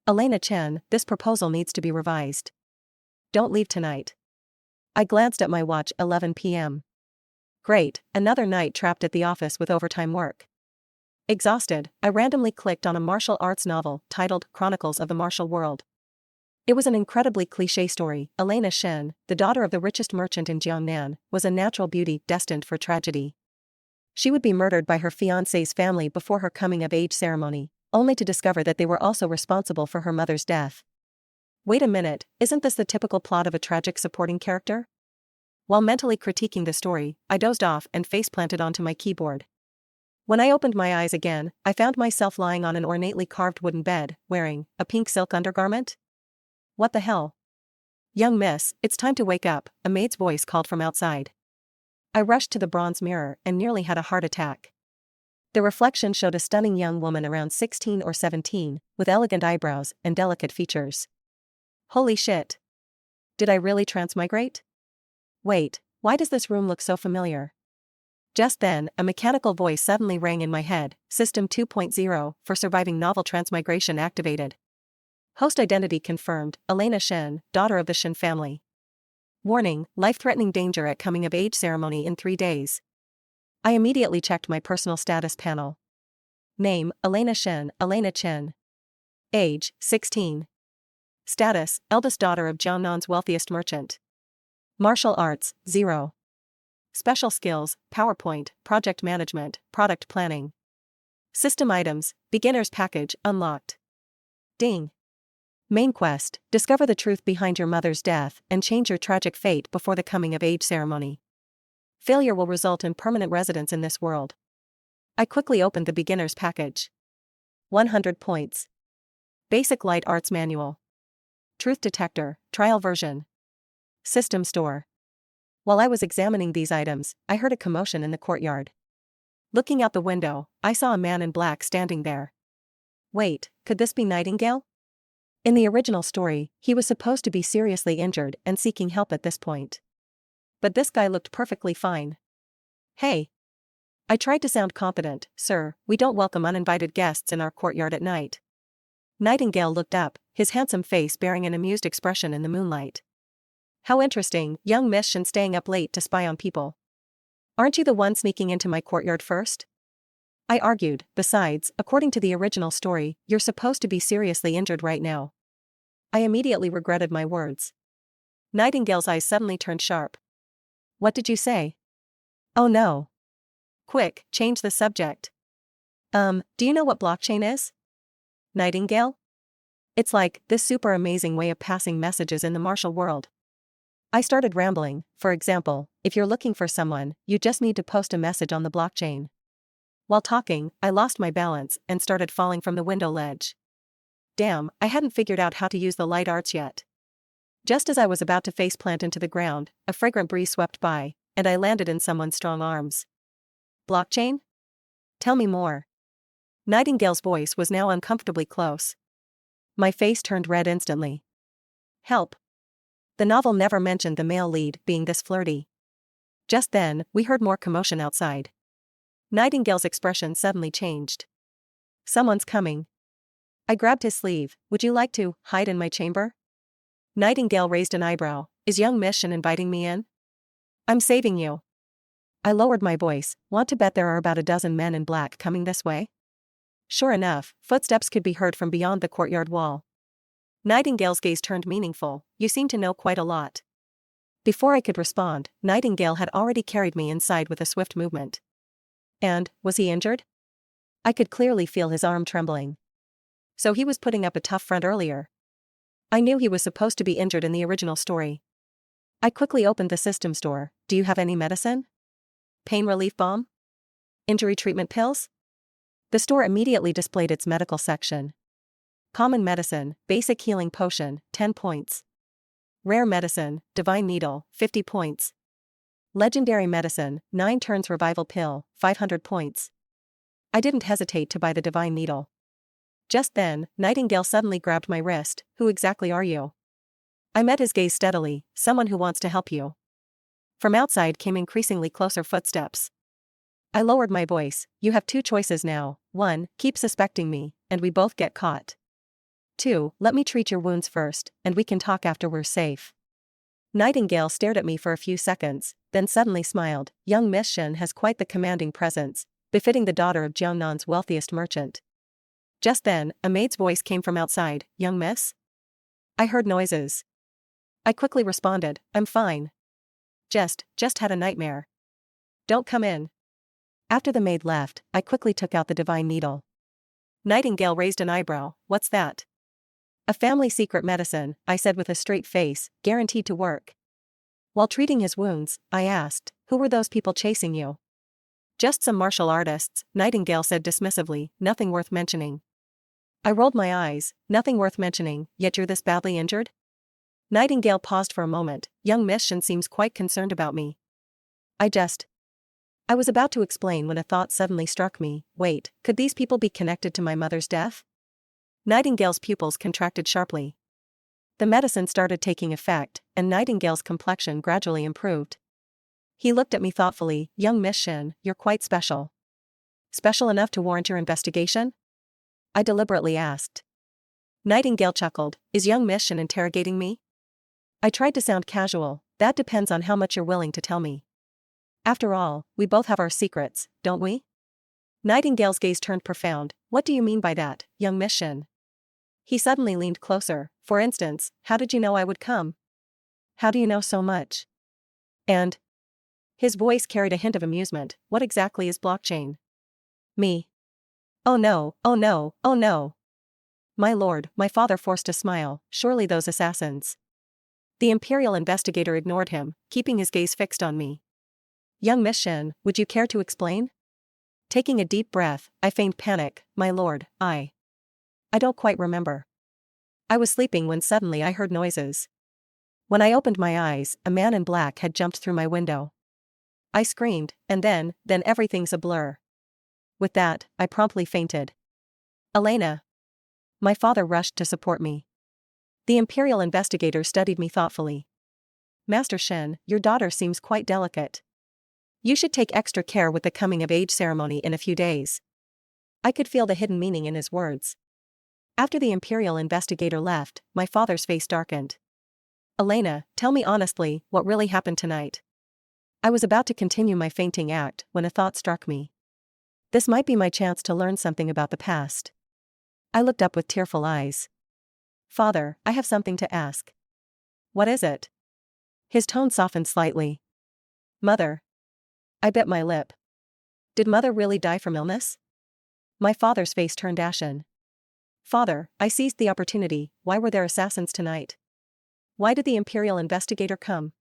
Elena Chen, this proposal needs to be revised. Don't leave tonight. I glanced at my watch, 11 p.m. Great, another night trapped at the office with overtime work. Exhausted, I randomly clicked on a martial arts novel titled Chronicles of the Martial World. It was an incredibly cliché story. Elena Shen, the daughter of the richest merchant in Jiangnan, was a natural beauty destined for tragedy. She would be murdered by her fiancé's family before her coming-of-age ceremony, only to discover that they were also responsible for her mother's death. Wait a minute, isn't this the typical plot of a tragic supporting character? While mentally critiquing the story, I dozed off and face-planted onto my keyboard. When I opened my eyes again, I found myself lying on an ornately carved wooden bed, wearing a pink silk undergarment. What the hell? Young miss, it's time to wake up, a maid's voice called from outside. I rushed to the bronze mirror and nearly had a heart attack. The reflection showed a stunning young woman around 16 or 17, with elegant eyebrows and delicate features. Holy shit! Did I really transmigrate? Wait, why does this room look so familiar? Just then, a mechanical voice suddenly rang in my head, System 2.0, for surviving novel transmigration activated. Host identity confirmed, Elena Shen, daughter of the Shen family. Warning, life-threatening danger at coming-of-age ceremony in 3 days. I immediately checked my personal status panel. Name, Elena Shen, Elena Chen. Age, 16. Status, eldest daughter of Jiangnan's wealthiest merchant. Martial arts, 0. Special skills, PowerPoint, project management, product planning. System items, beginner's package, unlocked. Ding. Main quest, discover the truth behind your mother's death and change your tragic fate before the coming-of-age ceremony. Failure will result in permanent residence in this world. I quickly opened the beginner's package. 100 points. Basic Light Arts Manual. Truth Detector, Trial Version. System Store. While I was examining these items, I heard a commotion in the courtyard. Looking out the window, I saw a man in black standing there. Wait, could this be Nightingale? In the original story, he was supposed to be seriously injured and seeking help at this point. But this guy looked perfectly fine. Hey! I tried to sound confident. Sir, we don't welcome uninvited guests in our courtyard at night. Nightingale looked up, his handsome face bearing an amused expression in the moonlight. How interesting, young Miss Shen staying up late to spy on people. Aren't you the one sneaking into my courtyard first? I argued, besides, according to the original story, you're supposed to be seriously injured right now. I immediately regretted my words. Nightingale's eyes suddenly turned sharp. What did you say? Oh no. Quick, change the subject. Do you know what blockchain is? Nightingale? It's like this super amazing way of passing messages in the martial world. I started rambling. For example, if you're looking for someone, you just need to post a message on the blockchain. While talking, I lost my balance and started falling from the window ledge. Damn, I hadn't figured out how to use the light arts yet. Just as I was about to faceplant into the ground, a fragrant breeze swept by, and I landed in someone's strong arms. Blockchain? Tell me more. Nightingale's voice was now uncomfortably close. My face turned red instantly. Help. The novel never mentioned the male lead being this flirty. Just then, we heard more commotion outside. Nightingale's expression suddenly changed. Someone's coming. I grabbed his sleeve. Would you like to hide in my chamber? Nightingale raised an eyebrow. Is young Miss Shen inviting me in? I'm saving you. I lowered my voice. Want to bet there are about a dozen men in black coming this way? Sure enough, footsteps could be heard from beyond the courtyard wall. Nightingale's gaze turned meaningful. You seem to know quite a lot. Before I could respond, Nightingale had already carried me inside with a swift movement. And, was he injured? I could clearly feel his arm trembling. So he was putting up a tough front earlier. I knew he was supposed to be injured in the original story. I quickly opened the system store. Do you have any medicine? Pain relief balm? Injury treatment pills? The store immediately displayed its medical section. Common medicine, basic healing potion, 10 points. Rare medicine, divine needle, 50 points. Legendary medicine, 9 turns revival pill, 500 points. I didn't hesitate to buy the divine needle. Just then, Nightingale suddenly grabbed my wrist. Who exactly are you? I met his gaze steadily. Someone who wants to help you. From outside came increasingly closer footsteps. I lowered my voice. You have 2 choices now. 1, keep suspecting me, and we both get caught. 2. Let me treat your wounds first, and we can talk after we're safe. Nightingale stared at me for a few seconds, then suddenly smiled. Young Miss Shen has quite the commanding presence, befitting the daughter of Jiangnan's wealthiest merchant. Just then, a maid's voice came from outside. Young miss? I heard noises. I quickly responded, I'm fine. Just had a nightmare. Don't come in. After the maid left, I quickly took out the divine needle. Nightingale raised an eyebrow. What's that? A family secret medicine, I said with a straight face, guaranteed to work. While treating his wounds, I asked, who were those people chasing you? Just some martial artists, Nightingale said dismissively, nothing worth mentioning. I rolled my eyes, nothing worth mentioning, yet you're this badly injured? Nightingale paused for a moment. Young Miss Shen seems quite concerned about me. I was about to explain when a thought suddenly struck me. Wait, could these people be connected to my mother's death? Nightingale's pupils contracted sharply. The medicine started taking effect, and Nightingale's complexion gradually improved. He looked at me thoughtfully. Young Miss Shen, you're quite special. Special enough to warrant your investigation? I deliberately asked. Nightingale chuckled. Is young Miss Shen interrogating me? I tried to sound casual. That depends on how much you're willing to tell me. After all, we both have our secrets, don't we? Nightingale's gaze turned profound. What do you mean by that, young Miss Shen? He suddenly leaned closer. For instance, how did you know I would come? How do you know so much? And? His voice carried a hint of amusement. What exactly is blockchain? Me. Oh no, oh no, oh no. My lord, my father forced a smile. Surely those assassins. The Imperial investigator ignored him, keeping his gaze fixed on me. Young Miss Shen, would you care to explain? Taking a deep breath, I feigned panic. My lord, I don't quite remember. I was sleeping when suddenly I heard noises. When I opened my eyes, a man in black had jumped through my window. I screamed, and then everything's a blur. With that, I promptly fainted. Elena. My father rushed to support me. The Imperial investigator studied me thoughtfully. Master Shen, your daughter seems quite delicate. You should take extra care with the coming-of-age ceremony in a few days. I could feel the hidden meaning in his words. After the Imperial investigator left, my father's face darkened. Elena, tell me honestly, what really happened tonight? I was about to continue my fainting act when a thought struck me. This might be my chance to learn something about the past. I looked up with tearful eyes. Father, I have something to ask. What is it? His tone softened slightly. Mother. I bit my lip. Did Mother really die from illness? My father's face turned ashen. Father, I seized the opportunity. Why were there assassins tonight? Why did the Imperial investigator come?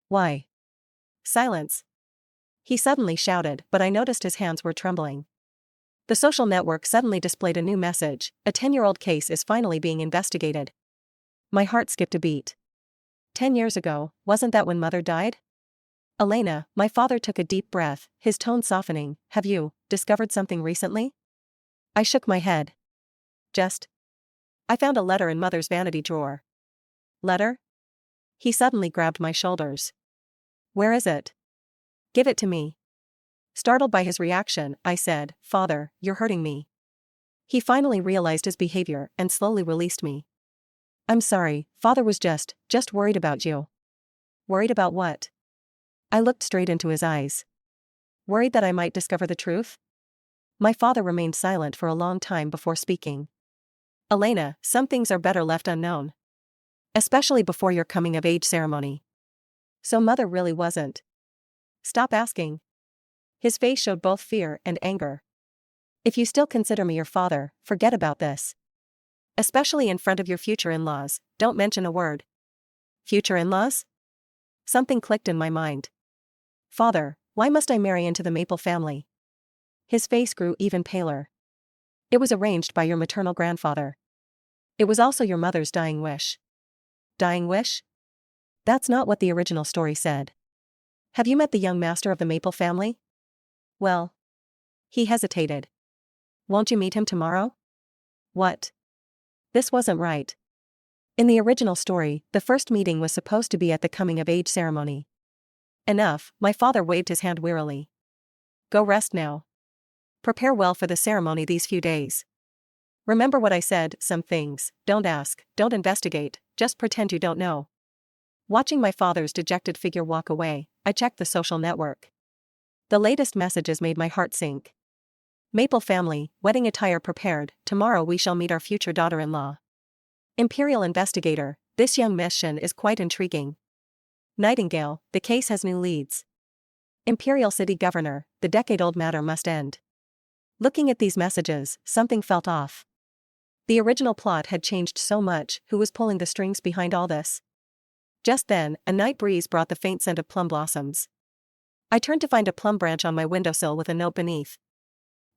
Why? Silence. He suddenly shouted, but I noticed his hands were trembling. The social network suddenly displayed a new message. A 10-year-old case is finally being investigated. My heart skipped a beat. 10 years ago, wasn't that when Mother died? Elena, my father took a deep breath, his tone softening. Have you discovered something recently? I shook my head. I found a letter in Mother's vanity drawer. Letter? He suddenly grabbed my shoulders. Where is it? Give it to me. Startled by his reaction, I said, Father, you're hurting me. He finally realized his behavior and slowly released me. I'm sorry, Father was just worried about you. Worried about what? I looked straight into his eyes. Worried that I might discover the truth? My father remained silent for a long time before speaking. Elena, some things are better left unknown. Especially before your coming-of-age ceremony. So Mother really wasn't. Stop asking. His face showed both fear and anger. If you still consider me your father, forget about this. Especially in front of your future in-laws, don't mention a word. Future in-laws? Something clicked in my mind. Father, why must I marry into the Maple family? His face grew even paler. It was arranged by your maternal grandfather. It was also your mother's dying wish. Dying wish? That's not what the original story said. Have you met the young master of the Maple family? Well. He hesitated. Won't you meet him tomorrow? What? This wasn't right. In the original story, the first meeting was supposed to be at the coming-of-age ceremony. Enough, my father waved his hand wearily. Go rest now. Prepare well for the ceremony these few days. Remember what I said, some things, don't ask, don't investigate, just pretend you don't know. Watching my father's dejected figure walk away, I checked the social network. The latest messages made my heart sink. Maple family, wedding attire prepared, tomorrow we shall meet our future daughter-in-law. Imperial investigator, this young mission is quite intriguing. Nightingale, the case has new leads. Imperial city governor, the decade-old matter must end. Looking at these messages, something felt off. The original plot had changed so much, who was pulling the strings behind all this? Just then, a night breeze brought the faint scent of plum blossoms. I turned to find a plum branch on my windowsill with a note beneath.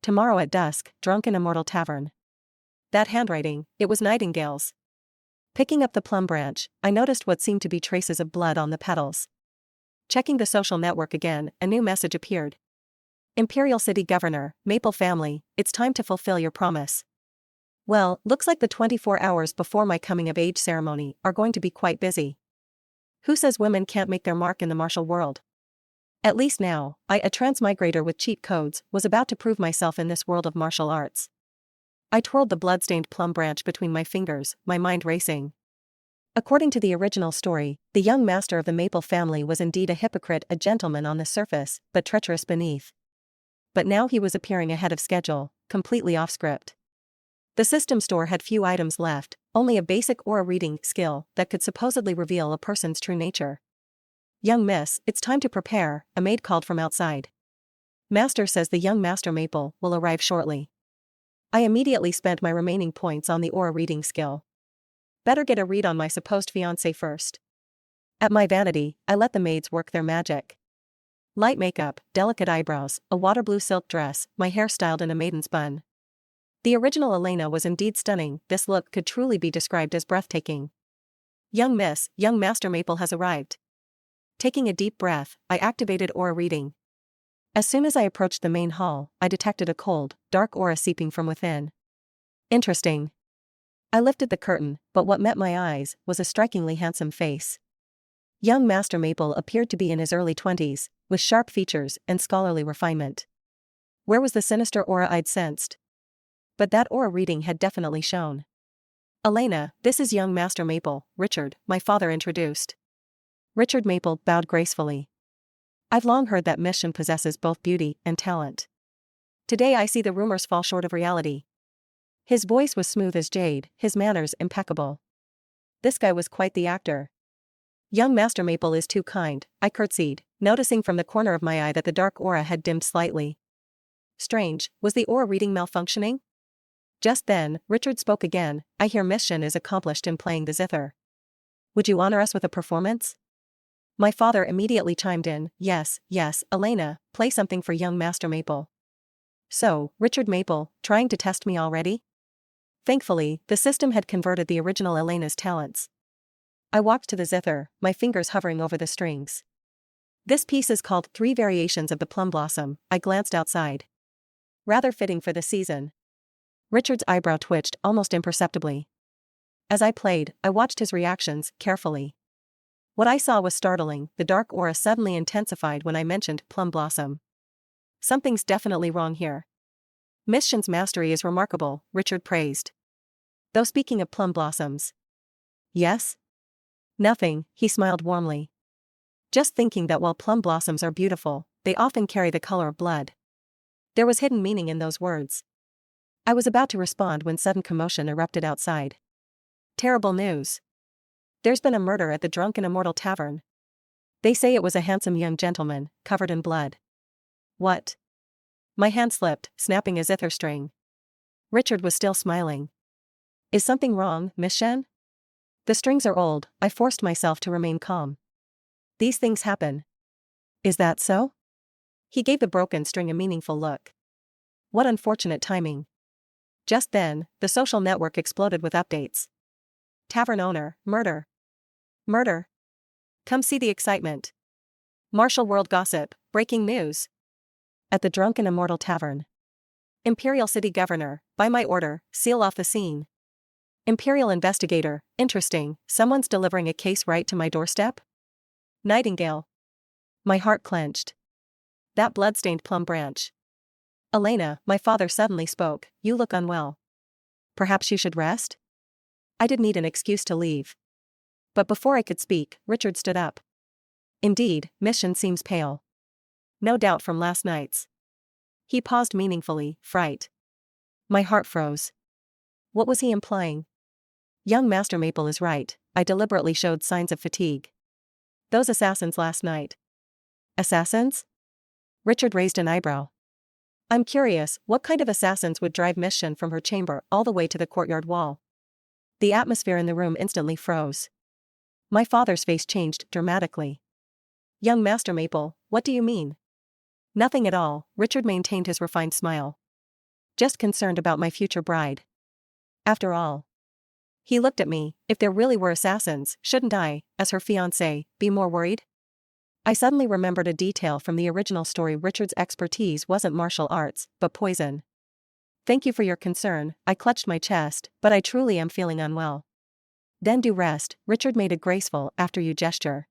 Tomorrow at dusk, drunken immortal tavern. That handwriting, it was Nightingale's. Picking up the plum branch, I noticed what seemed to be traces of blood on the petals. Checking the social network again, a new message appeared. Imperial City Governor, Maple family, it's time to fulfill your promise. Well, looks like the 24 hours before my coming-of-age ceremony are going to be quite busy. Who says women can't make their mark in the martial world? At least now, I, a transmigrator with cheat codes, was about to prove myself in this world of martial arts. I twirled the blood-stained plum branch between my fingers, my mind racing. According to the original story, the young master of the Maple family was indeed a hypocrite, a gentleman on the surface, but treacherous beneath. But now he was appearing ahead of schedule, completely off script. The system store had few items left, only a basic aura reading skill that could supposedly reveal a person's true nature. Young miss, it's time to prepare, a maid called from outside. Master says the young Master Maple will arrive shortly. I immediately spent my remaining points on the aura reading skill. Better get a read on my supposed fiancé first. At my vanity, I let the maids work their magic. Light makeup, delicate eyebrows, a water blue silk dress, my hair styled in a maiden's bun. The original Elena was indeed stunning, this look could truly be described as breathtaking. Young miss, young Master Maple has arrived. Taking a deep breath, I activated aura reading. As soon as I approached the main hall, I detected a cold, dark aura seeping from within. Interesting. I lifted the curtain, but what met my eyes was a strikingly handsome face. Young Master Maple appeared to be in his early 20s, with sharp features and scholarly refinement. Where was the sinister aura I'd sensed? But that aura reading had definitely shown. Elena, this is young Master Maple, Richard, my father introduced. Richard Maple bowed gracefully. I've long heard that Mission possesses both beauty and talent. Today I see the rumors fall short of reality. His voice was smooth as jade, his manners impeccable. This guy was quite the actor. Young Master Maple is too kind, I curtsied, noticing from the corner of my eye that the dark aura had dimmed slightly. Strange, was the aura reading malfunctioning? Just then, Richard spoke again, I hear Mission is accomplished in playing the zither. Would you honor us with a performance? My father immediately chimed in, yes, Elena, play something for young Master Maple. So, Richard Maple, trying to test me already? Thankfully, the system had converted the original Elena's talents. I walked to the zither, my fingers hovering over the strings. This piece is called Three Variations of the Plum Blossom, I glanced outside. Rather fitting for the season. Richard's eyebrow twitched almost imperceptibly. As I played, I watched his reactions carefully. What I saw was startling, the dark aura suddenly intensified when I mentioned Plum Blossom. Something's definitely wrong here. Mission's mastery is remarkable, Richard praised. Though speaking of plum blossoms. Yes? Nothing, he smiled warmly. Just thinking that while plum blossoms are beautiful, they often carry the color of blood. There was hidden meaning in those words. I was about to respond when sudden commotion erupted outside. Terrible news. There's been a murder at the Drunken Immortal Tavern. They say it was a handsome young gentleman, covered in blood. What? My hand slipped, snapping a zither string. Richard was still smiling. Is something wrong, Miss Shen? The strings are old, I forced myself to remain calm. These things happen. Is that so? He gave the broken string a meaningful look. What unfortunate timing. Just then, the social network exploded with updates. Tavern owner, murder. Murder. Come see the excitement. Martial world gossip, breaking news. At the Drunken Immortal Tavern. Imperial City Governor, by my order, seal off the scene. Imperial Investigator, interesting, someone's delivering a case right to my doorstep? Nightingale. My heart clenched. That blood-stained plum branch. Elena, my father suddenly spoke, you look unwell. Perhaps you should rest? I did need an excuse to leave. But before I could speak, Richard stood up. Indeed, mission seems pale. No doubt from last night's. He paused meaningfully, fright. My heart froze. What was he implying? Young Master Maple is right, I deliberately showed signs of fatigue. Those assassins last night. Assassins? Richard raised an eyebrow. I'm curious, what kind of assassins would drive Mission from her chamber all the way to the courtyard wall? The atmosphere in the room instantly froze. My father's face changed dramatically. Young Master Maple, what do you mean? Nothing at all, Richard maintained his refined smile. Just concerned about my future bride. After all. He looked at me, if there really were assassins, shouldn't I, as her fiancé, be more worried? I suddenly remembered a detail from the original story. Richard's expertise wasn't martial arts, but poison. Thank you for your concern, I clutched my chest, but I truly am feeling unwell. Then do rest, Richard made a graceful after you gesture.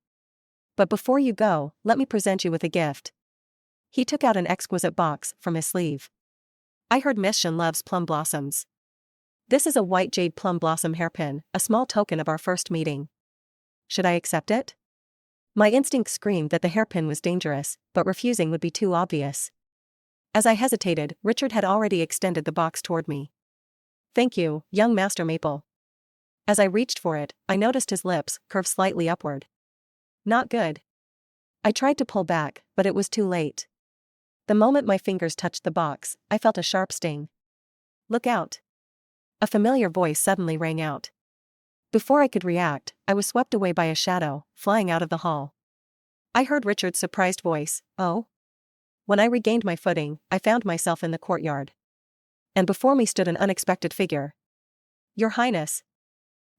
But before you go, let me present you with a gift. He took out an exquisite box from his sleeve. I heard Mission loves plum blossoms. This is a white jade plum blossom hairpin, a small token of our first meeting. Should I accept it? My instinct screamed that the hairpin was dangerous, but refusing would be too obvious. As I hesitated, Richard had already extended the box toward me. Thank you, young Master Maple. As I reached for it, I noticed his lips curve slightly upward. Not good. I tried to pull back, but it was too late. The moment my fingers touched the box, I felt a sharp sting. Look out. A familiar voice suddenly rang out. Before I could react, I was swept away by a shadow, flying out of the hall. I heard Richard's surprised voice, "Oh?" When I regained my footing, I found myself in the courtyard. And before me stood an unexpected figure. Your Highness.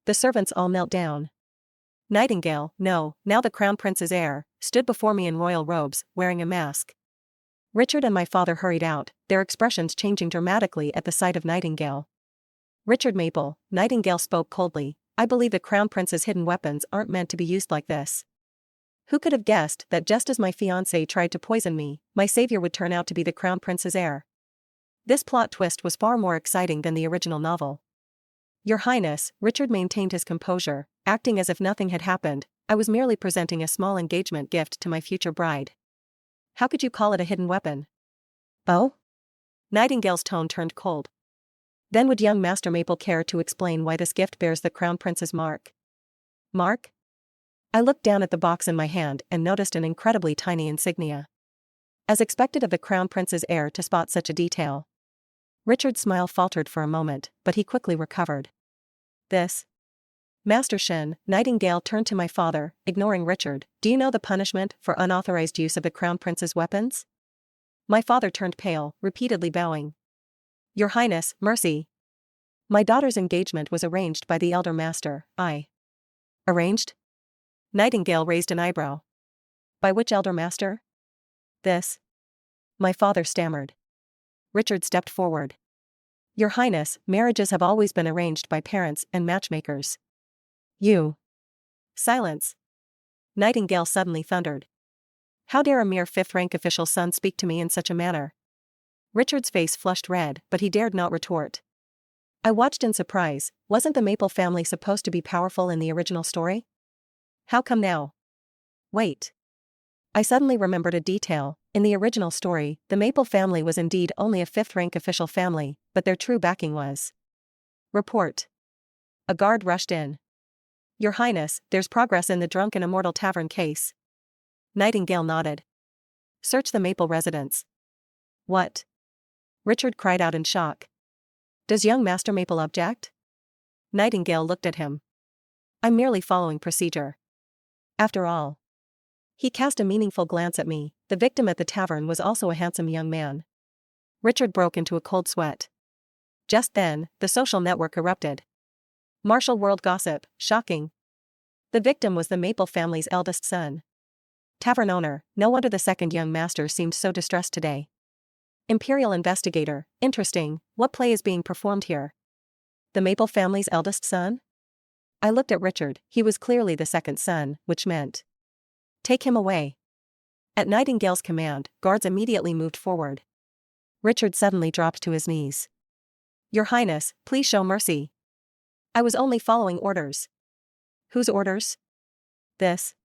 The servants all knelt down. Nightingale, no, now the Crown Prince's heir, stood before me in royal robes, wearing a mask. Richard and my father hurried out, their expressions changing dramatically at the sight of Nightingale. Richard Maple, Nightingale spoke coldly, I believe the Crown Prince's hidden weapons aren't meant to be used like this. Who could have guessed that just as my fiancé tried to poison me, my savior would turn out to be the Crown Prince's heir? This plot twist was far more exciting than the original novel. Your Highness, Richard maintained his composure, acting as if nothing had happened. I was merely presenting a small engagement gift to my future bride. How could you call it a hidden weapon? Oh? Nightingale's tone turned cold. Then would young Master Maple care to explain why this gift bears the Crown Prince's mark? Mark? I looked down at the box in my hand and noticed an incredibly tiny insignia. As expected of the Crown Prince's heir to spot such a detail. Richard's smile faltered for a moment, but he quickly recovered. This? Master Shen, Nightingale turned to my father, ignoring Richard. Do you know the punishment for unauthorized use of the Crown Prince's weapons? My father turned pale, repeatedly bowing. Your Highness, mercy. My daughter's engagement was arranged by the Elder Master. Arranged? Nightingale raised an eyebrow. By which Elder Master? This. My father stammered. Richard stepped forward. Your Highness, marriages have always been arranged by parents and matchmakers. You. Silence. Nightingale suddenly thundered. How dare a mere fifth-rank official's son speak to me in such a manner? Richard's face flushed red, but he dared not retort. I watched in surprise. Wasn't the Maple family supposed to be powerful in the original story? How come now? Wait. I suddenly remembered a detail. In the original story, the Maple family was indeed only a fifth-rank official family, but their true backing was. Report. A guard rushed in. Your Highness, there's progress in the Drunken Immortal Tavern case. Nightingale nodded. Search the Maple residence. What? Richard cried out in shock. Does young Master Maple object? Nightingale looked at him. I'm merely following procedure. After all. He cast a meaningful glance at me. The victim at the tavern was also a handsome young man. Richard broke into a cold sweat. Just then, the social network erupted. Martial world gossip, shocking. The victim was the Maple family's eldest son. Tavern owner, no wonder the second young master seemed so distressed today. Imperial investigator, interesting, what play is being performed here? The Maple family's eldest son? I looked at Richard, he was clearly the second son, which meant. Take him away. At Nightingale's command, guards immediately moved forward. Richard suddenly dropped to his knees. Your Highness, please show mercy. I was only following orders. Whose orders? This.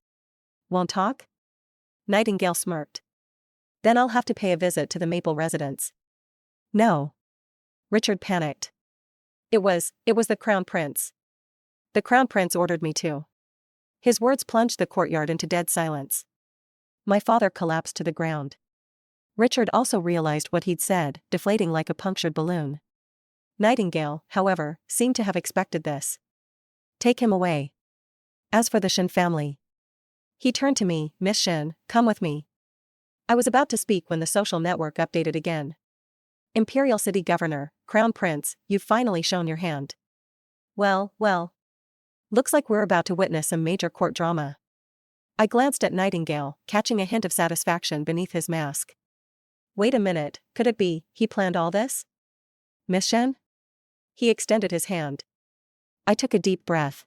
Won't talk? Nightingale smirked. Then I'll have to pay a visit to the Maple residence. No. Richard panicked. It was the Crown Prince. The Crown Prince ordered me to. His words plunged the courtyard into dead silence. My father collapsed to the ground. Richard also realized what he'd said, deflating like a punctured balloon. Nightingale, however, seemed to have expected this. Take him away. As for the Shen family. He turned to me, Miss Shen, come with me. I was about to speak when the social network updated again. Imperial City Governor, Crown Prince, you've finally shown your hand. Well. Looks like we're about to witness some major court drama. I glanced at Nightingale, catching a hint of satisfaction beneath his mask. Wait a minute, could it be, he planned all this? Miss Shen? He extended his hand. I took a deep breath.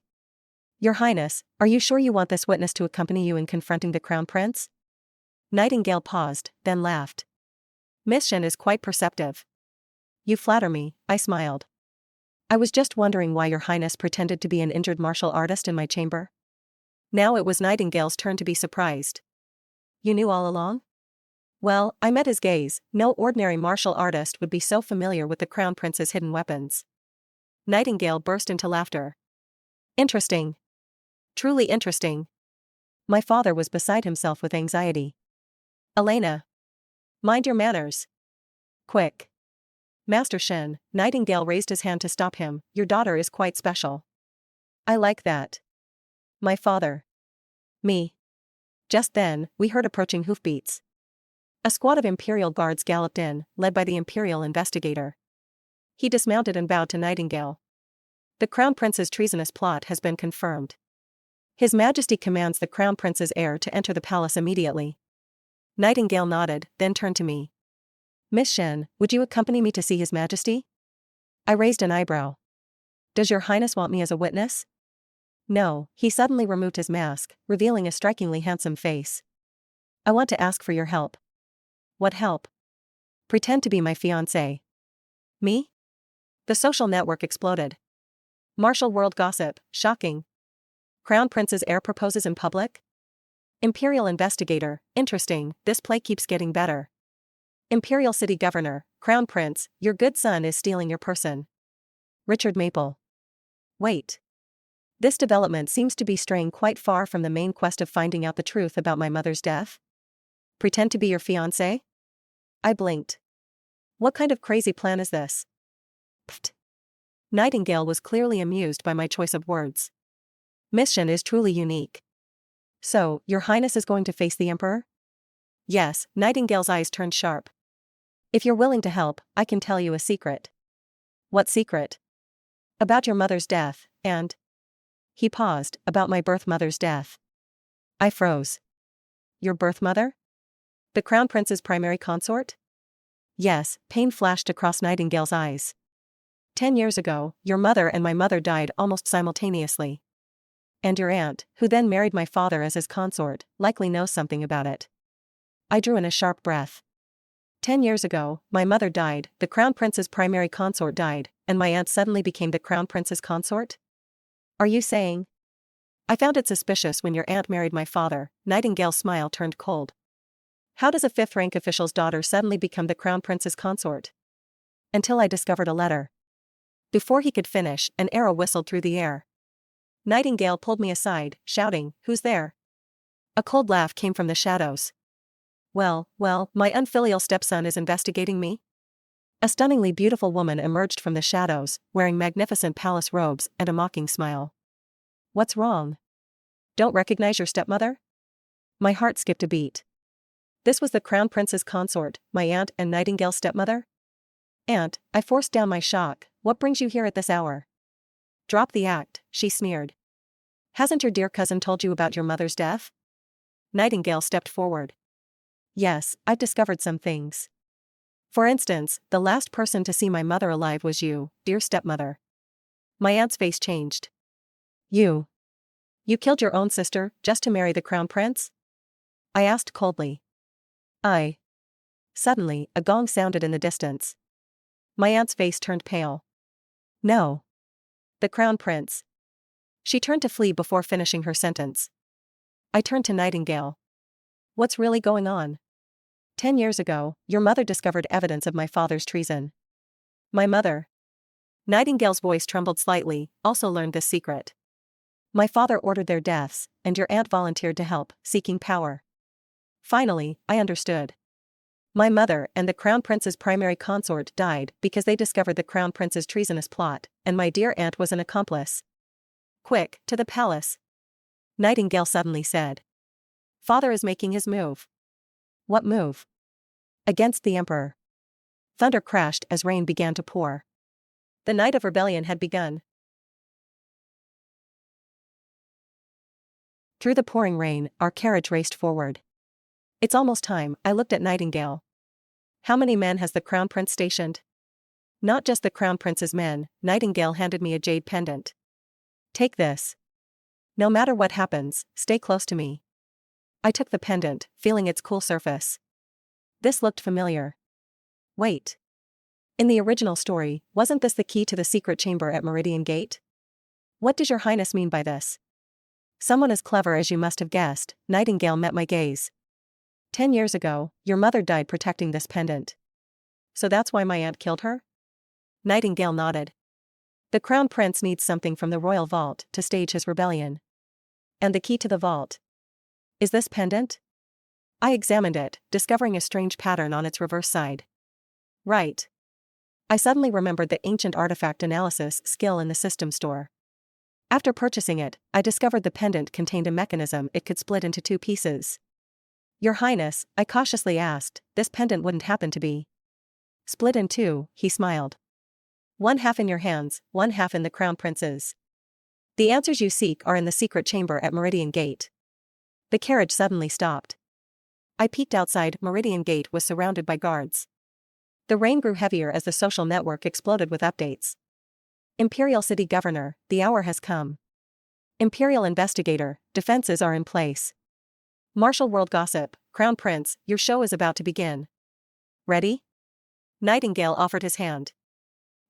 Your Highness, are you sure you want this witness to accompany you in confronting the Crown Prince? Nightingale paused, then laughed. Miss Shen is quite perceptive. You flatter me, I smiled. I was just wondering why Your Highness pretended to be an injured martial artist in my chamber. Now it was Nightingale's turn to be surprised. You knew all along? Well, I met his gaze. No ordinary martial artist would be so familiar with the Crown Prince's hidden weapons. Nightingale burst into laughter. Interesting. Truly interesting. My father was beside himself with anxiety. Elena. Mind your manners. Quick. Master Shen, Nightingale raised his hand to stop him, your daughter is quite special. I like that. My father. Me. Just then, we heard approaching hoofbeats. A squad of Imperial guards galloped in, led by the Imperial investigator. He dismounted and bowed to Nightingale. The Crown Prince's treasonous plot has been confirmed. His Majesty commands the Crown Prince's heir to enter the palace immediately. Nightingale nodded, then turned to me. Miss Shen, would you accompany me to see His Majesty? I raised an eyebrow. Does Your Highness want me as a witness? No, he suddenly removed his mask, revealing a strikingly handsome face. I want to ask for your help. What help? Pretend to be my fiancé. Me? The social network exploded. Martial world gossip, shocking. Crown Prince's heir proposes in public? Imperial investigator, interesting, this play keeps getting better. Imperial City Governor, Crown Prince, your good son is stealing your person. Richard Maple. Wait. This development seems to be straying quite far from the main quest of finding out the truth about my mother's death. Pretend to be your fiancé? I blinked. What kind of crazy plan is this? Pfft. Nightingale was clearly amused by my choice of words. Miss Shen is truly unique. So, Your Highness is going to face the Emperor? Yes, Nightingale's eyes turned sharp. If you're willing to help, I can tell you a secret. What secret? About your mother's death, and... He paused, about my birth mother's death. I froze. Your birth mother? The Crown Prince's primary consort? Yes, pain flashed across Nightingale's eyes. 10 years ago, your mother and my mother died almost simultaneously. And your aunt, who then married my father as his consort, likely knows something about it. I drew in a sharp breath. 10 years ago, my mother died, the Crown Prince's primary consort died, and my aunt suddenly became the Crown Prince's consort? Are you saying? I found it suspicious when your aunt married my father. Nightingale's smile turned cold. How does a fifth-rank official's daughter suddenly become the Crown Prince's consort? Until I discovered a letter. Before he could finish, an arrow whistled through the air. Nightingale pulled me aside, shouting, "Who's there?" A cold laugh came from the shadows. Well, my unfilial stepson is investigating me? A stunningly beautiful woman emerged from the shadows, wearing magnificent palace robes and a mocking smile. What's wrong? Don't recognize your stepmother? My heart skipped a beat. This was the Crown Prince's consort, my aunt and Nightingale's stepmother? Aunt, I forced down my shock, what brings you here at this hour? Drop the act, she sneered. Hasn't your dear cousin told you about your mother's death? Nightingale stepped forward. Yes, I've discovered some things. For instance, the last person to see my mother alive was you, dear stepmother. My aunt's face changed. You killed your own sister, just to marry the Crown Prince? I asked coldly. Suddenly, a gong sounded in the distance. My aunt's face turned pale. No. The Crown Prince. She turned to flee before finishing her sentence. I turned to Nightingale. What's really going on? 10 years ago, your mother discovered evidence of my father's treason. My mother. Nightingale's voice trembled slightly, also learned this secret. My father ordered their deaths, and your aunt volunteered to help, seeking power. Finally, I understood. My mother and the Crown Prince's primary consort died because they discovered the Crown Prince's treasonous plot, and my dear aunt was an accomplice. Quick, to the palace. Nightingale suddenly said. Father is making his move. What move? Against the Emperor. Thunder crashed as rain began to pour. The night of rebellion had begun. Through the pouring rain, our carriage raced forward. It's almost time, I looked at Nightingale. How many men has the Crown Prince stationed? Not just the Crown Prince's men, Nightingale handed me a jade pendant. Take this. No matter what happens, stay close to me. I took the pendant, feeling its cool surface. This looked familiar. Wait. In the original story, wasn't this the key to the secret chamber at Meridian Gate? What does your highness mean by this? Someone as clever as you must have guessed, Nightingale met my gaze. 10 years ago, your mother died protecting this pendant. So that's why my aunt killed her? Nightingale nodded. The Crown Prince needs something from the royal vault to stage his rebellion. And the key to the vault? Is this pendant? I examined it, discovering a strange pattern on its reverse side. Right. I suddenly remembered the ancient artifact analysis skill in the system store. After purchasing it, I discovered the pendant contained a mechanism it could split into 2 pieces. Your Highness, I cautiously asked, this pendant wouldn't happen to be split in 2, he smiled. 1 half in your hands, 1 half in the Crown Prince's. The answers you seek are in the secret chamber at Meridian Gate. The carriage suddenly stopped. I peeked outside. Meridian Gate was surrounded by guards. The rain grew heavier as the social network exploded with updates. Imperial City Governor, the hour has come. Imperial Investigator, defenses are in place. Martial World Gossip, Crown Prince, your show is about to begin. Ready? Nightingale offered his hand.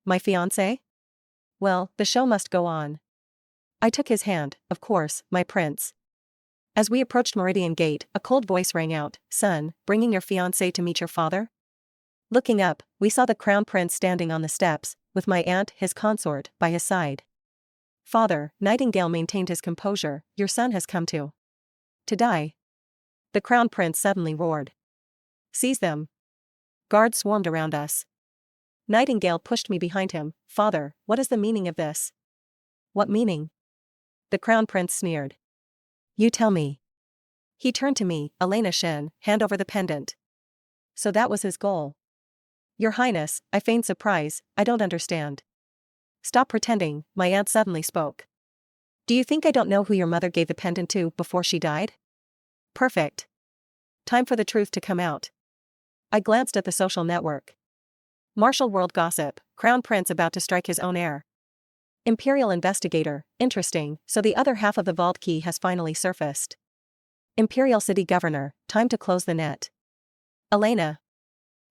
My fiancé? Well, the show must go on. I took his hand, of course, my prince. As we approached Meridian Gate, a cold voice rang out, Son, bringing your fiancé to meet your father? Looking up, we saw the Crown Prince standing on the steps, with my aunt, his consort, by his side. Father, Nightingale maintained his composure, your son has come to die. The Crown Prince suddenly roared. Seize them. Guards swarmed around us. Nightingale pushed me behind him. Father, what is the meaning of this? What meaning? The Crown Prince sneered. You tell me. He turned to me, Elena Shen, hand over the pendant. So that was his goal. Your Highness, I feigned surprise, I don't understand. Stop pretending, my aunt suddenly spoke. Do you think I don't know who your mother gave the pendant to before she died? Perfect. Time for the truth to come out. I glanced at the social network. Martial World Gossip, Crown Prince about to strike his own heir. Imperial Investigator, interesting, so the other half of the vault key has finally surfaced. Imperial City Governor, time to close the net. Elena.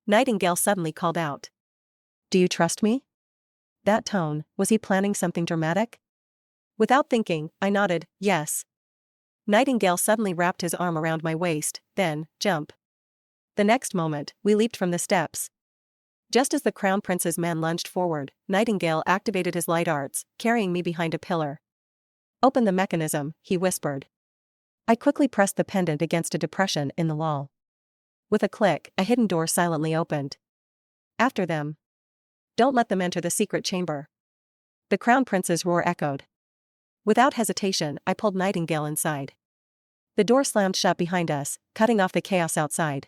Nightingale suddenly called out. Do you trust me? That tone, was he planning something dramatic? Without thinking, I nodded, yes. Nightingale suddenly wrapped his arm around my waist, then, jump. The next moment, we leaped from the steps. Just as the Crown Prince's man lunged forward, Nightingale activated his light arts, carrying me behind a pillar. Open the mechanism, he whispered. I quickly pressed the pendant against a depression in the wall. With a click, a hidden door silently opened. After them. Don't let them enter the secret chamber. The Crown Prince's roar echoed. Without hesitation, I pulled Nightingale inside. The door slammed shut behind us, cutting off the chaos outside.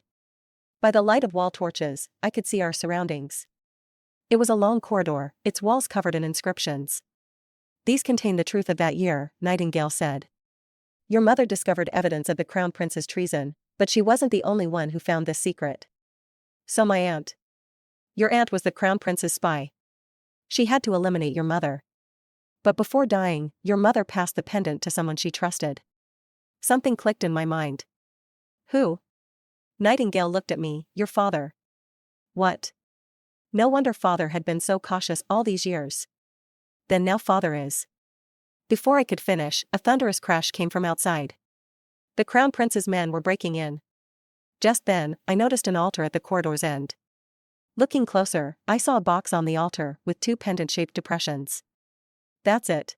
By the light of wall torches, I could see our surroundings. It was a long corridor, its walls covered in inscriptions. These contain the truth of that year, Nightingale said. Your mother discovered evidence of the Crown Prince's treason, but she wasn't the only one who found this secret. So my aunt. Your aunt was the Crown Prince's spy. She had to eliminate your mother. But before dying, your mother passed the pendant to someone she trusted. Something clicked in my mind. Who? Nightingale looked at me, your father. What? No wonder father had been so cautious all these years. Then now father is. Before I could finish, a thunderous crash came from outside. The Crown Prince's men were breaking in. Just then, I noticed an altar at the corridor's end. Looking closer, I saw a box on the altar with 2 pendant-shaped depressions. That's it.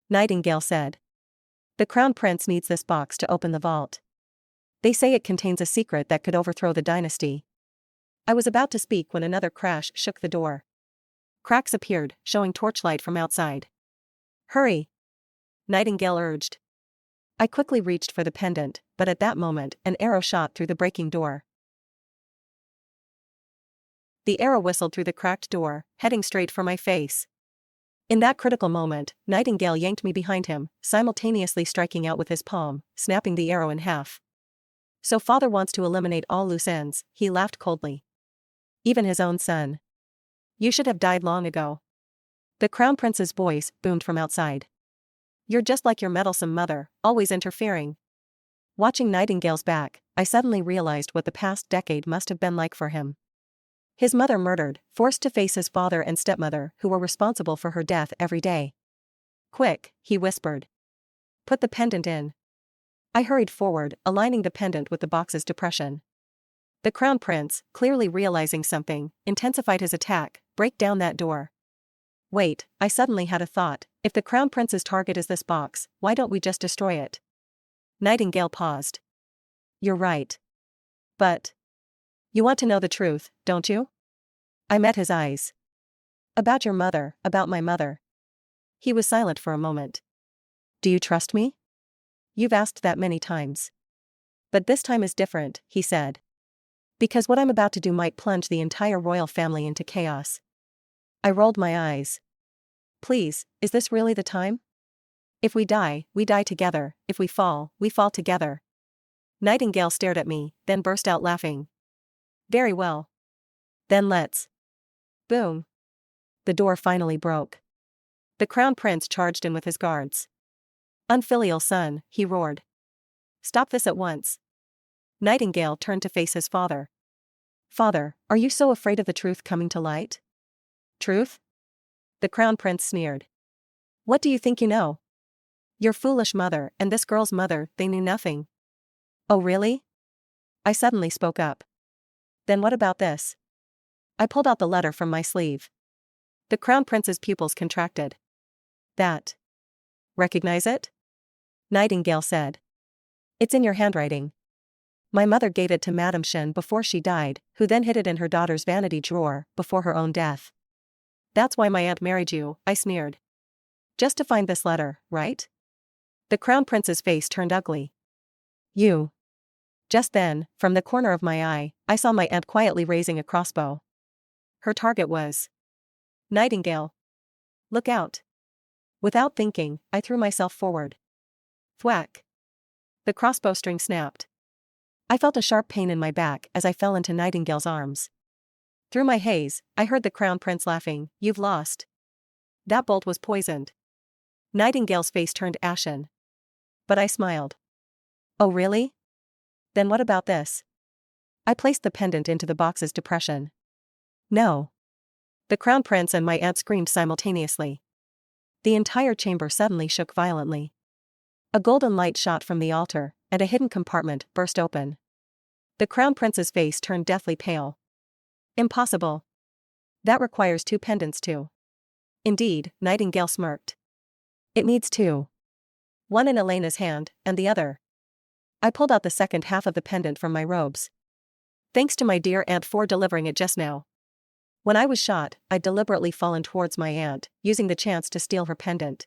Nightingale said. The Crown Prince needs this box to open the vault. They say it contains a secret that could overthrow the dynasty. I was about to speak when another crash shook the door. Cracks appeared, showing torchlight from outside. Hurry! Nightingale urged. I quickly reached for the pendant, but at that moment, an arrow shot through the breaking door. The arrow whistled through the cracked door, heading straight for my face. In that critical moment, Nightingale yanked me behind him, simultaneously striking out with his palm, snapping the arrow in half. So father wants to eliminate all loose ends, he laughed coldly. Even his own son. You should have died long ago. The Crown Prince's voice boomed from outside. You're just like your meddlesome mother, always interfering. Watching Nightingale's back, I suddenly realized what the past decade must have been like for him. His mother murdered, forced to face his father and stepmother who were responsible for her death every day. Quick, he whispered. Put the pendant in. I hurried forward, aligning the pendant with the box's depression. The Crown Prince, clearly realizing something, intensified his attack. Break down that door. Wait, I suddenly had a thought. If the Crown Prince's target is this box, why don't we just destroy it? Nightingale paused. You're right. But you want to know the truth, don't you? I met his eyes. About your mother, about my mother. He was silent for a moment. Do you trust me? You've asked that many times. But this time is different, he said. Because what I'm about to do might plunge the entire royal family into chaos. I rolled my eyes. Please, is this really the time? If we die together, if we fall together. Nightingale stared at me, then burst out laughing. Very well. Then let's. Boom. The door finally broke. The Crown Prince charged in with his guards. Unfilial son, he roared. Stop this at once. Nightingale turned to face his father. Father, are you so afraid of the truth coming to light? Truth? The Crown Prince sneered. What do you think you know? Your foolish mother and this girl's mother, they knew nothing. Oh really? I suddenly spoke up. Then what about this? I pulled out the letter from my sleeve. The Crown Prince's pupils contracted. That. Recognize it? Nightingale said. It's in your handwriting. My mother gave it to Madame Shen before she died, who then hid it in her daughter's vanity drawer, before her own death. That's why my aunt married you, I sneered. Just to find this letter, right? The Crown Prince's face turned ugly. You. Just then, from the corner of my eye, I saw my aunt quietly raising a crossbow. Her target was Nightingale. Look out. Without thinking, I threw myself forward. Thwack. The crossbow string snapped. I felt a sharp pain in my back as I fell into Nightingale's arms. Through my haze, I heard the Crown Prince laughing. You've lost. That bolt was poisoned. Nightingale's face turned ashen. But I smiled. Oh really? Then what about this? I placed the pendant into the box's depression. No. The Crown Prince and my aunt screamed simultaneously. The entire chamber suddenly shook violently. A golden light shot from the altar, and a hidden compartment burst open. The Crown Prince's face turned deathly pale. Impossible. That requires 2 pendants too. Indeed, Nightingale smirked. It needs 2. One in Elena's hand, and the other. I pulled out the second half of the pendant from my robes. Thanks to my dear aunt for delivering it just now. When I was shot, I'd deliberately fallen towards my aunt, using the chance to steal her pendant.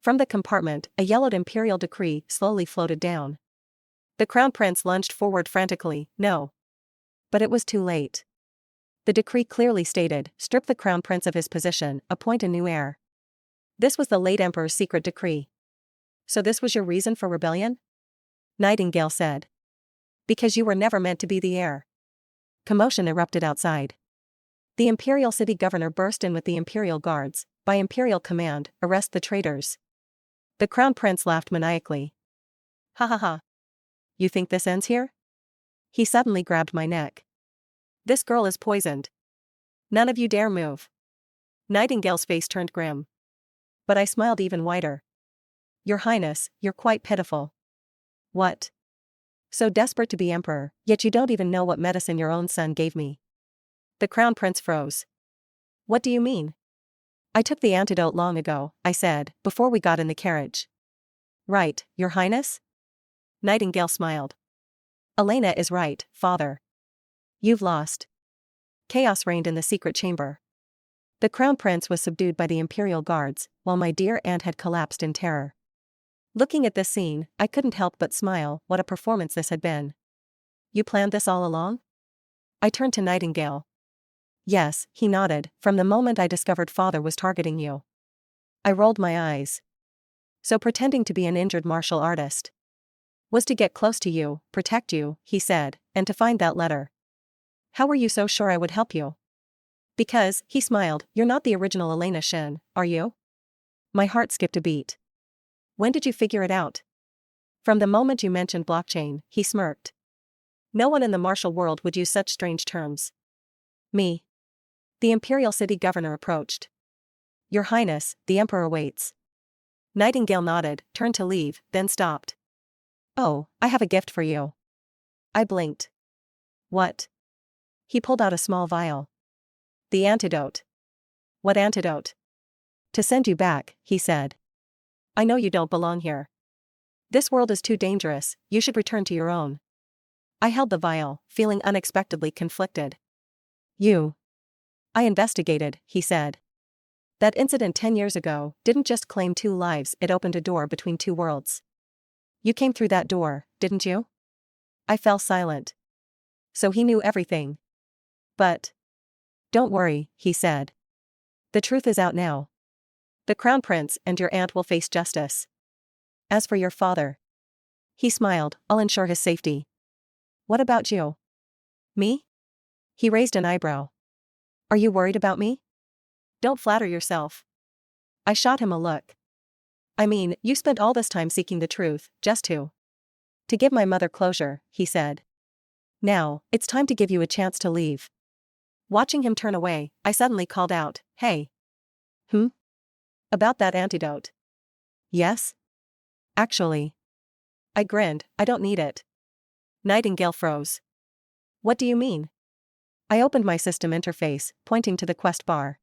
From the compartment, a yellowed imperial decree slowly floated down. The Crown Prince lunged forward frantically. No. But it was too late. The decree clearly stated, strip the Crown Prince of his position, appoint a new heir. This was the late Emperor's secret decree. So this was your reason for rebellion? Nightingale said. Because you were never meant to be the heir. Commotion erupted outside. The imperial city governor burst in with the imperial guards. By imperial command, arrest the traitors. The Crown Prince laughed maniacally. Ha ha ha. You think this ends here? He suddenly grabbed my neck. This girl is poisoned. None of you dare move. Nightingale's face turned grim. But I smiled even wider. Your Highness, you're quite pitiful. What? So desperate to be emperor, yet you don't even know what medicine your own son gave me. The Crown Prince froze. What do you mean? I took the antidote long ago, I said, before we got in the carriage. Right, Your Highness? Nightingale smiled. Elena is right, father. You've lost. Chaos reigned in the secret chamber. The Crown Prince was subdued by the Imperial Guards, while my dear aunt had collapsed in terror. Looking at this scene, I couldn't help but smile. What a performance this had been. You planned this all along? I turned to Nightingale. Yes, he nodded, from the moment I discovered father was targeting you. I rolled my eyes. So pretending to be an injured martial artist was to get close to you, protect you, he said, and to find that letter. How were you so sure I would help you? Because, he smiled, you're not the original Elena Shen, are you? My heart skipped a beat. When did you figure it out? From the moment you mentioned blockchain, he smirked. No one in the martial world would use such strange terms. Me. The Imperial City Governor approached. Your Highness, the Emperor waits. Nightingale nodded, turned to leave, then stopped. Oh, I have a gift for you. I blinked. What? He pulled out a small vial. The antidote. What antidote? To send you back, he said. I know you don't belong here. This world is too dangerous, you should return to your own. I held the vial, feeling unexpectedly conflicted. You. I investigated, he said. That incident 10 years ago didn't just claim 2 lives, it opened a door between 2 worlds. You came through that door, didn't you? I fell silent. So he knew everything. But. Don't worry, he said. The truth is out now. The Crown Prince and your aunt will face justice. As for your father. He smiled, I'll ensure his safety. What about you? Me? He raised an eyebrow. Are you worried about me? Don't flatter yourself. I shot him a look. I mean, you spent all this time seeking the truth, just to give my mother closure, he said. Now, it's time to give you a chance to leave. Watching him turn away, I suddenly called out, hey. About that antidote. Yes? Actually. I grinned, I don't need it. Nightingale froze. What do you mean? I opened my system interface, pointing to the quest bar.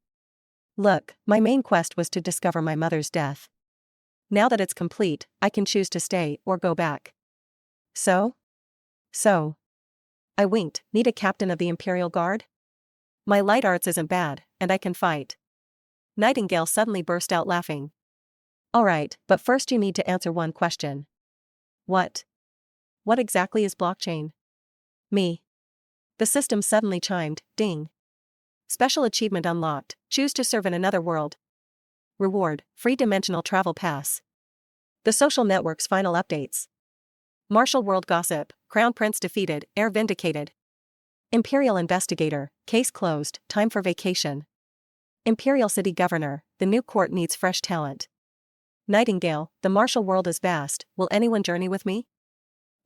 Look, my main quest was to discover my mother's death. Now that it's complete, I can choose to stay or go back. So? I winked, need a captain of the Imperial Guard? My light arts isn't bad, and I can fight. Nightingale suddenly burst out laughing. Alright, but first you need to answer one question. What? What exactly is blockchain? Me. The system suddenly chimed, ding. Special achievement unlocked, choose to serve in another world. Reward, free dimensional travel pass. The social network's final updates. Martial world gossip, Crown Prince defeated, heir vindicated. Imperial investigator, case closed, time for vacation. Imperial City Governor, the new court needs fresh talent. Nightingale, the martial world is vast, will anyone journey with me?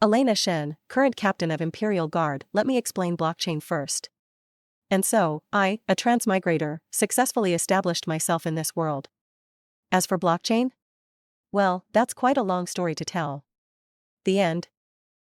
Elena Shen, current captain of Imperial Guard, let me explain blockchain first. And so, I, a transmigrator, successfully established myself in this world. As for blockchain? Well, that's quite a long story to tell. The end.